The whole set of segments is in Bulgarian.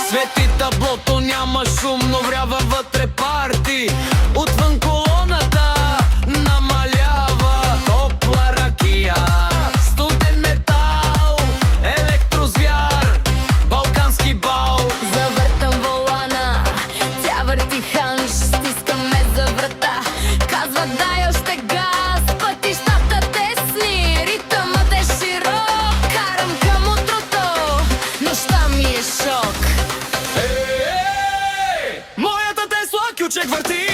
Свети таблото, няма шум, но врява вътре парти. Отвън колоната намалява. Топла ракия, студен метал, електрозвяр, балкански бал. Завъртам волана, тя върти ханш, стискаме за врата. Казва дай още газ, пътищата тесни, ритъмът е широк. Карам към утрото, нощта ми е шок. Моята Тесла ключек върти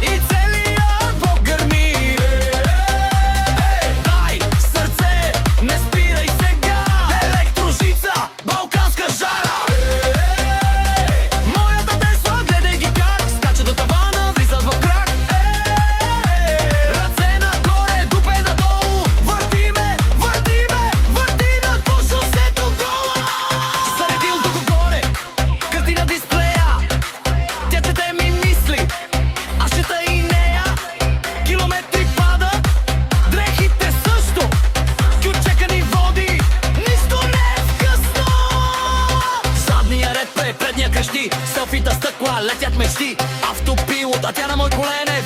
и целият блок гърми. Дай сърце, не спирай сега. Електрожица, балканска жара. Моята Тесла, гледай ги как скача до тавана, влизат в крак. Ръце нагоре, дупе надолу. Въртиме, въртиме, върти над по шосето гола. Заредил тук горе, късти на дисплея. Тя чете ми мисли, аз чета и нея. Километри падат, дрехите също. Ключека ни води, нищо не е вкъсно. Задния ред предния крещи, селфита стъкла, летят мечти. Автопилот, а тя на мой колене